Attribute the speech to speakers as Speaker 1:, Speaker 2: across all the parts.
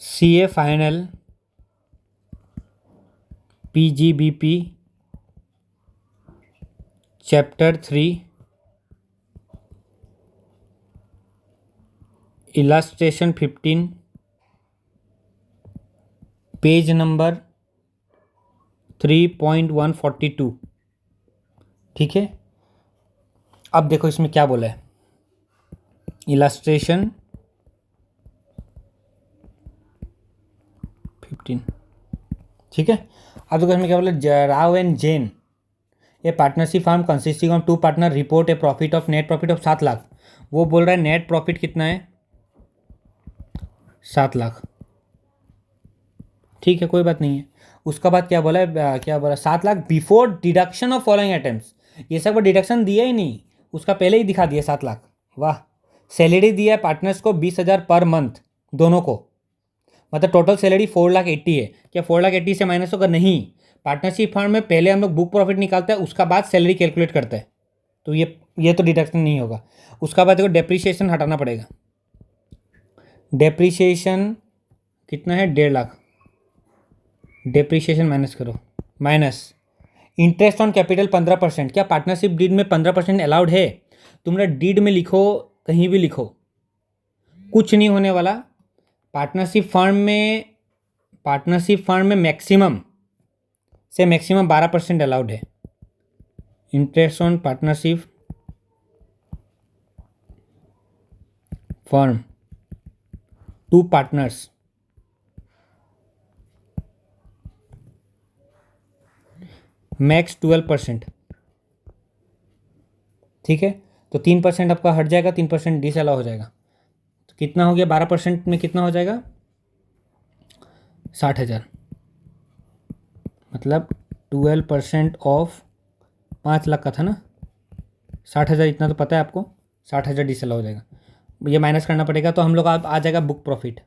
Speaker 1: CA final PGBP chapter 3 illustration 15 page number 3.142। ठीक है, अब देखो इसमें क्या बोला है। इलास्ट्रेशन 15, ठीक है। अब देखो इसमें क्या बोला, Rao and Jain a partnership firm consisting of 2 partner report a profit of net profit of 7 lakh. वो बोल रहा है नेट प्रॉफिट कितना है, 7 लाख। ठीक है, कोई बात नहीं है। उसका बाद क्या बोला है, क्या बोला, 7 lakh before deduction of following items. ये सब को डिडक्शन दिया ही नहीं, उसका पहले ही दिखा दिया 7 लाख। वाह। सैलरी दिया है पार्टनर्स को 20,000 पर मंथ दोनों को, मतलब टोटल सैलरी 4,80,000 है। क्या 4,80,000 से माइनस होगा? नहीं। पार्टनरशिप फंड में पहले हम लोग बुक प्रॉफिट निकालते हैं, उसका बाद सैलरी कैलकुलेट करते हैं, तो ये तो डिडक्शन नहीं होगा। उसका बाद देखो डेप्रीशिएशन हटाना पड़ेगा। डेप्रीशिएशन कितना है, 1.5 लाख। डेप्रीशिएशन माइनस करो, माइनस इंटरेस्ट ऑन कैपिटल 15%। क्या पार्टनरशिप डीड में 15% अलाउड है? तुमने डीड में लिखो, कहीं भी लिखो, कुछ नहीं होने वाला। पार्टनरशिप फंड में मैक्सिमम से मैक्सिमम 12% अलाउड है। Interest on partnership firm 2 partners max 12%। ठीक है, तो 3% आपका हट जाएगा, 3% डिसअलाउ हो जाएगा। तो कितना हो गया, 12% में कितना हो जाएगा, 60,000। मतलब 12% ऑफ 5 लाख का था ना, 60,000, इतना तो पता है आपको। 60,000 डिसअलाउ हो जाएगा, ये माइनस करना पड़ेगा। तो हम लोग आ जाएगा बुक प्रॉफिट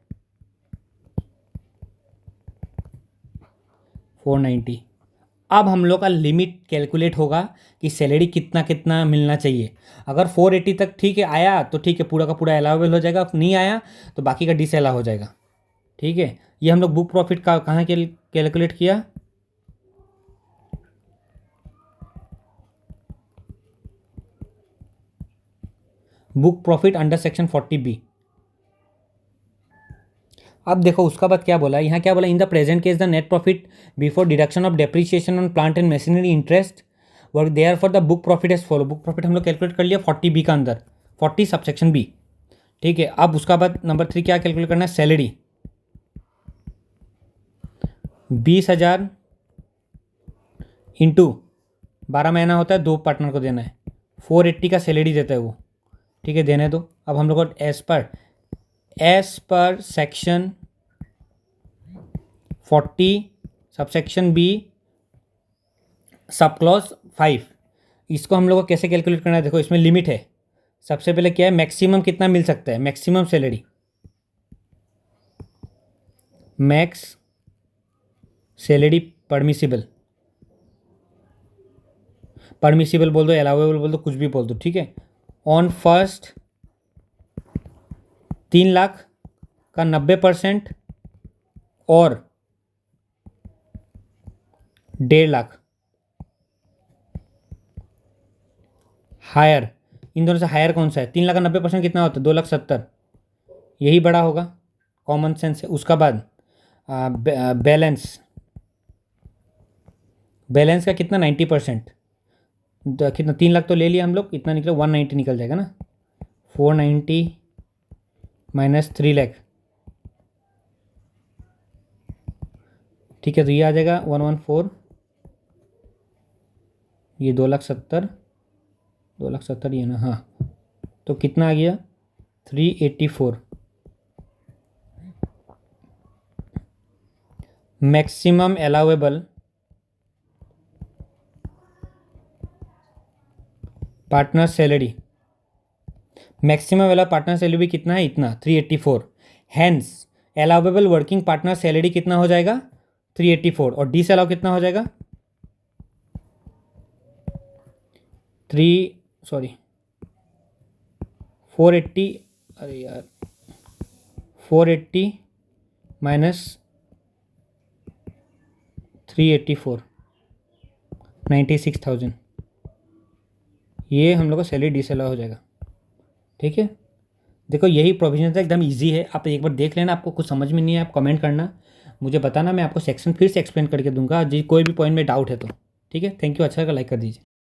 Speaker 1: 490। अब हम लोग का लिमिट कैलकुलेट होगा कि सैलरी कितना कितना मिलना चाहिए। अगर 480 तक ठीक है आया तो ठीक है, पूरा का पूरा अलाउेबल हो जाएगा। नहीं आया तो बाकी का डिसअलाउ हो जाएगा। ठीक है, ये हम लोग बुक प्रॉफिट का कहाँ कैलकुलेट किया, book profit under section 40B। अब देखो उसका बाद क्या बोला, यहाँ क्या बोला, in the present case the net profit before deduction of depreciation on plant and machinery interest were there for the book profit as follow. Book profit हम लोग कैलकुलेट कर लिया 40B का अंदर, 40 सबसेक्शन B। ठीक है, अब उसका बाद नंबर 3 क्या कैलकुलेट करना है, सैलरी 20,000 इंटू 12 महीना होता है, 2 पार्टनर को देना है, 480 का सैलरी देता है वो। ठीक है, देने दो। अब हम लोग को एस पर section 40 subsection B sub clause 5, इसको हम लोग को कैसे कैलकुलेट करना है, देखो इसमें लिमिट है। सबसे पहले क्या है, मैक्सिमम कितना मिल सकता है, maximum salary, max salary permissible बोल दो, अलाउेबल बोल दो, कुछ भी बोल दो। ठीक है, ऑन फर्स्ट 3 लाख का 90% और 1.5 लाख हायर। इन दोनों से हायर कौन सा है, 3 लाख का 90% कितना होता है, 2,70,000, यही बड़ा होगा, कॉमन सेंस है। उसका बाद बैलेंस का कितना, 90%। कितना, 3 लाख तो ले लिया हम लोग, इतना निकला 190 निकल जाएगा ना, 490 माइनस 3 लाख। ठीक है, तो ये आ जाएगा 114, ये 2,70,000 ये ना, हाँ। तो कितना आ गया, 384। Maximum allowable partner salary, maximum वाला पार्टनर सैलरी भी कितना है, इतना 384। Hence allowable working partner salary कितना हो जाएगा, 384, और डिसअलाउ कितना हो जाएगा, 480, अरे यार 480 -384, 96,000, ये हम लोग का सैलरी डिसअलाउ हो जाएगा। ठीक है, देखो यही प्रोविजन था, एकदम इजी है, आप एक बार देख लेना। आपको कुछ समझ में नहीं है आप कमेंट करना, मुझे बताना, मैं आपको सेक्शन फिर से एक्सप्लेन करके दूंगा जी, कोई भी पॉइंट में डाउट है तो। ठीक है, थैंक यू, अच्छा लगा लाइक कर दीजिए।